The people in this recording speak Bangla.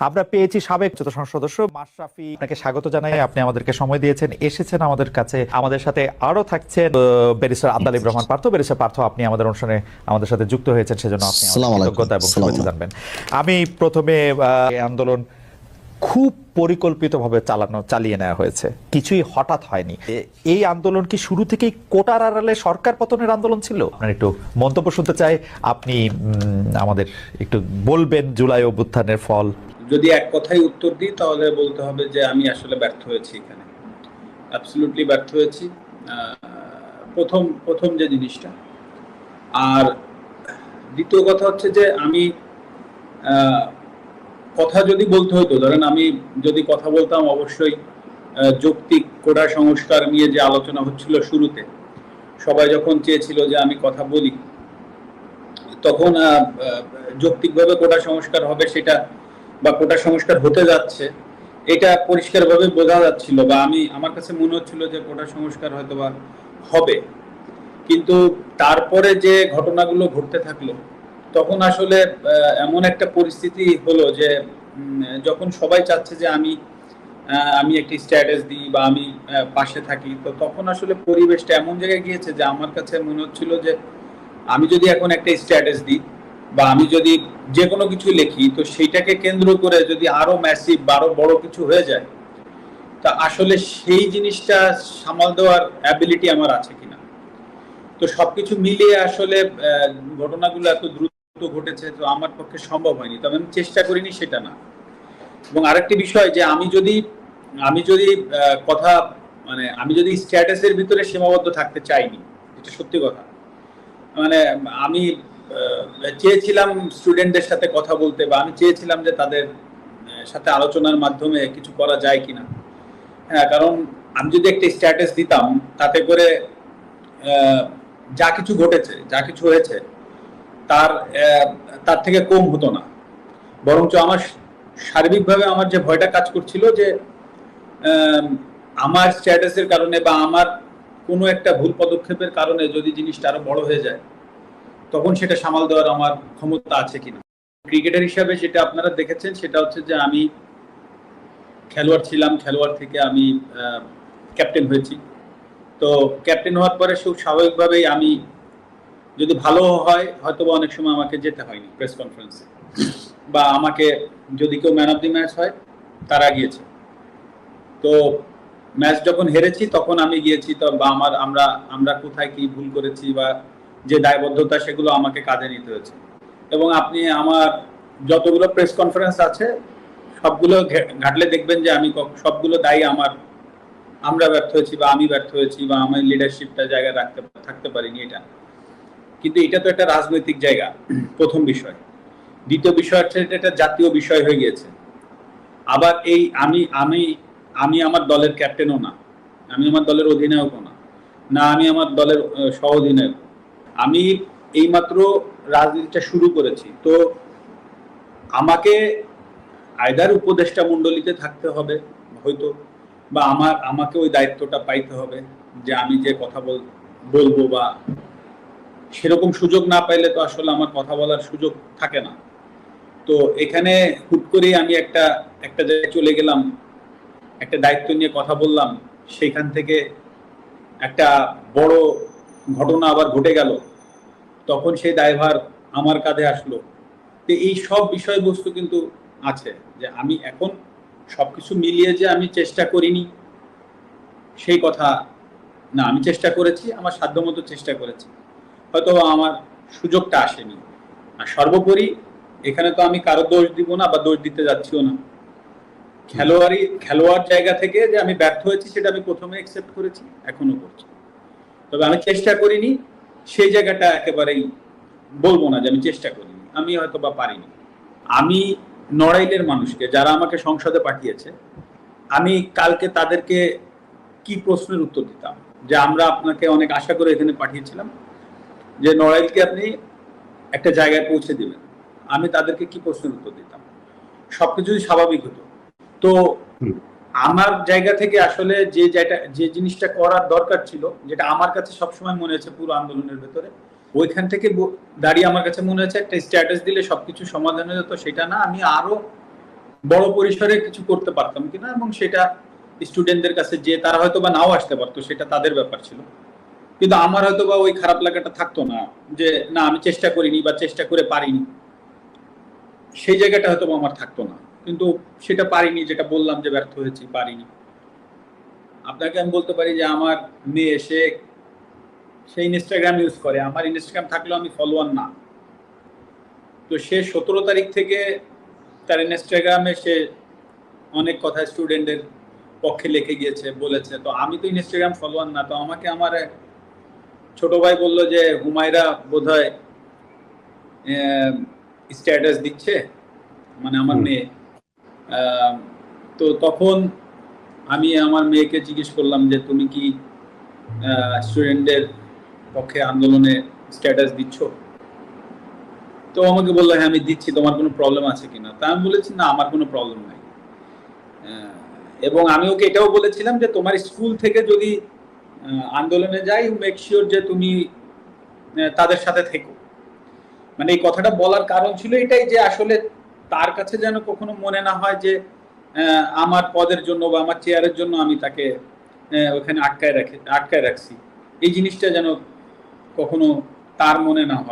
আমরা পেয়েছি সাবেক যত সংসদ সদস্য মাশরাফি, আপনাকে স্বাগত জানাই। আপনি আমাদেরকে সময় দিয়েছেন, এসেছেন আমাদের কাছে। আমাদের সাথে আরো থাকছেন ব্যারিস্টার আব্দুল রহমান পার্থ। ব্যারিস্টার পার্থ, আপনি আমাদের অনুষ্ঠানে আমাদের সাথে যুক্ত হয়েছেন, সেজন্য আপনি আমাদের কৃতজ্ঞতা এবং শুভেচ্ছা জানবেন। আমি প্রথমে এই আন্দোলন খুব পরিকল্পিতভাবে চালিয়ে নেওয়া হয়েছে, কিছুই হঠাৎ হয়নি। এই আন্দোলন কি শুরু থেকেই কোটার আড়ালে সরকার পতনের আন্দোলন ছিল? আপনার একটু মন্তব্য শুনতে চাই। আপনি আমাদের একটু বলবেন জুলাই অভ্যুত্থানের ফল। যদি এক কথায় উত্তর দিই তাহলে বলতে হবে যে আমি আসলে ব্যর্থ হয়েছি, এখানে অ্যাবসলিউটলি ব্যর্থ হয়েছি। প্রথম যে জিনিসটা, আর দ্বিতীয় কথা হচ্ছে যে আমি কথা যদি বলতে হতো, ধরেন আমি যদি কথা বলতাম, অবশ্যই যৌক্তিক কোটা সংস্কার নিয়ে যে আলোচনা হচ্ছিল শুরুতে, সবাই যখন চেয়েছিল যে আমি কথা বলি, তখন যৌক্তিকভাবে কোটা সংস্কার হবে সেটা, বা কোটা সংস্কার হতে যাচ্ছে, এটা পরিষ্কারভাবে বোঝা যাচ্ছিল, বা আমার কাছে মনে হচ্ছিল যে কোটা সংস্কার হয়তো বা হবে। কিন্তু তারপরে যে ঘটনাগুলো ঘটতে থাকলো, তখন আসলে এমন একটা পরিস্থিতি হলো যে যখন সবাই চাচ্ছে যে আমি একটি স্ট্যাটাস দিই বা আমি পাশে থাকি, তো তখন আসলে পরিবেশটা এমন জায়গায় গিয়েছে যে আমার কাছে মনে হচ্ছিল যে আমি যদি এখন একটা স্ট্যাটাস দিই বা আমি যদি যে কোনো কিছু লিখি, তো সেইটাকে কেন্দ্র করে যদি আরো ম্যাসিভ বা আরো বড় কিছু হয়ে যায়, তা আসলে সেই জিনিসটা সামাল দেওয়ার অ্যাবিলিটি আমার আছে কিনা। তো সবকিছু মিলিয়ে আসলে ঘটনাগুলো এত দ্রুত ঘটেছে, তো আমার পক্ষে সম্ভব হয়নি, তবে আমি চেষ্টা করিনি সেটা না। এবং আরেকটি বিষয় যে আমি যদি কথা মানে আমি যদি স্ট্যাটাসের ভিতরে সীমাবদ্ধ থাকতে চাইনি, এটা সত্যি কথা। মানে আমি চেয়েছিলাম স্টুডেন্টদের সাথে কথা বলতে, বা আমি চেয়েছিলাম যে তাদের সাথে আলোচনার মাধ্যমে কিছু করা যায় কিনা। হ্যাঁ, কারণ আমি যদি একটা স্ট্যাটাস দিতাম, তাতে করে যা কিছু ঘটেছে, যা কিছু হয়েছে, তার তার থেকে কম হতো না। বরঞ্চ আমার সার্বিকভাবে আমার যে ভয়টা কাজ করছিল যে আমার স্ট্যাটাসের কারণে বা আমার কোনো একটা ভুল পদক্ষেপের কারণে যদি জিনিসটা আরো বড় হয়ে যায়, তখন সেটা সামাল দেওয়ার আমার ক্ষমতা আছে কিনা। ক্রিকেটার হিসাবে যেটা আপনারা দেখেছেন সেটা হচ্ছে যে আমি খেলোয়াড় ছিলাম, খেলোয়াড় থেকে আমি ক্যাপ্টেন হয়েছি। তো ক্যাপ্টেন হওয়ার পরে খুব স্বাভাবিকভাবেই আমি, যদি ভালো হয় হয়তো বা অনেক সময় আমাকে যেতে হয়নি প্রেস কনফারেন্সে, বা আমাকে যদি কেউ ম্যান অফ দি ম্যাচ হয় তারা গিয়েছে। তো ম্যাচ যখন হেরেছি তখন আমি গিয়েছি, তো বা আমরা কোথায় কি ভুল করেছি বা যে দায়বদ্ধতা, সেগুলো আমাকে কাজে নিতে হয়েছে। এবং আপনি আমার যতগুলো প্রেস কনফারেন্স আছে সবগুলো ঘাটলে দেখবেন যে আমি সবগুলো দায়ী আমরা ব্যর্থ হয়েছি, বা আমি ব্যর্থ হয়েছি, বা আমার লিডারশিপটা জায়গায় থাকতে পারিনি। এটা কিন্তু এটা তো একটা রাজনৈতিক জায়গা, প্রথম বিষয়। দ্বিতীয় বিষয় হচ্ছে এটা জাতীয় বিষয় হয়ে গিয়েছে। আবার এই আমি আমি আমার দলের ক্যাপ্টেনও না, আমি আমার দলের অধিনায়কও না, আমি আমার দলের সহ অধিনায়ক। আমি এইমাত্র রাজনীতিটা শুরু করেছি, তো আমাকে আইদার উপদেষ্টা মণ্ডলীতে থাকতে হবে হয়তো, বা আমাকে ওই দায়িত্বটা পাইতে হবে যে আমি যে কথা বলবো, বা সেরকম সুযোগ না পাইলে তো আসলে আমার কথা বলার সুযোগ থাকে না। তো এখানে হুট করেই আমি একটা জায়গায় চলে গেলাম, একটা দায়িত্ব নিয়ে কথা বললাম, সেখান থেকে একটা বড় ঘটনা আবার ঘটে গেল, তখন সেই দায়ভার আমার কাঁধে আসলো। তো এই সব বিষয়বস্তু কিন্তু আছে, যে আমি এখন সবকিছু মিলিয়ে যে আমি চেষ্টা করিনি সেই কথা না, আমি চেষ্টা করেছি, আমার সাধ্যমতো চেষ্টা করেছি, হয়তো আমার সুযোগটা আসেনি। আর সর্বোপরি এখানে তো আমি কারো দোষ দিব না বা দোষ দিতে যাচ্ছিও না। খেলোয়াড় জায়গা থেকে যে আমি ব্যর্থ হয়েছি সেটা আমি প্রথমে অ্যাকসেপ্ট করেছি, এখনো করছি। তবে আমি চেষ্টা করিনি সেই জায়গাটা একেবারেই বলবো না যে আমি চেষ্টা করিনি, আমি হয়তো বা পারিনি। আমি নড়াইলের মানুষকে, যারা আমাকে সংসদে পাঠিয়েছে, আমি কালকে তাদেরকে কি প্রশ্নের উত্তর দিতাম, যে আমরা আপনাকে অনেক আশা করে এখানে পাঠিয়েছিলাম যে নড়াইলকে আপনি একটা জায়গায় পৌঁছে দিবেন, আমি তাদেরকে কি প্রশ্নের উত্তর দিতাম? সবকিছু স্বাভাবিক হতো। তো আমার জায়গা থেকে আসলে যে জিনিসটা করার দরকার ছিল, যেটা আমার কাছে সবসময় মনে হয়েছে পুরো আন্দোলনের ভেতরে, ওইখান থেকে দাঁড়িয়ে আমার কাছে মনে হয়েছে একটা স্ট্যাটাস দিলে সবকিছু সমাধান হয়ে যেত, সেটা না, আমি আরো বড় পরিসরে কিছু করতে পারতাম কিনা, এবং সেটা স্টুডেন্টদের কাছে যে তারা হয়তো বা নাও আসতে পারতো, সেটা তাদের ব্যাপার ছিল। কিন্তু আমার হয়তো বা ওই খারাপ লাগাটা থাকতো না যে না আমি চেষ্টা করিনি বা চেষ্টা করে পারিনি, সেই জায়গাটা হয়তো বা আমার থাকতো না। কিন্তু সেটা পারিনি, যেটা বললাম যে ব্যর্থ হয়েছি, পারিনি। আপনাকে আমি বলতে পারি যে আমার মেয়ে সে ইনস্টাগ্রাম ইউজ করে, আমার ইনস্টাগ্রাম থাকলেও আমি ফলোয়ার না। তো সে 17 তারিখ থেকে তার ইনস্টাগ্রামে সে অনেক কথা স্টুডেন্টের পক্ষে লিখে গিয়েছে, বলেছে। তো আমি তো ইনস্টাগ্রাম ফলোয়ার না, তো আমাকে আমার এক ছোট ভাই বলল যে হুমায়রা বোধহয় স্ট্যাটাস দিচ্ছে, মানে আমার মেয়ে। তো তখন আমি আমার মেয়েকে জিজ্ঞেস করলাম যে তুমি কি স্টুডেন্টদের পক্ষে আন্দোলনে স্ট্যাটাস দিচ্ছ? তো আমাকে বললো হ্যাঁ আমি দিচ্ছি, তোমার কোনো প্রবলেম আছে কিনা? তা আমি বলেছি না, আমার কোনো প্রবলেম নাই। এবং আমি ওকে এটাও বলেছিলাম যে তোমার স্কুল থেকে যদি আন্দোলনে যাই, মেক শিওর যে তুমি তাদের সাথে থেকো। মানে এই কথাটা বলার কারণ ছিল এটাই যে আসলে তার কাছে যেন কখনো মনে না হয় যে আমার পদের জন্য বা আমার চেয়ারের জন্য আমি তাকে ওখানে আটকায় রাখছি। এই জিনিসটা যেন কখনো তার মনে না হয়।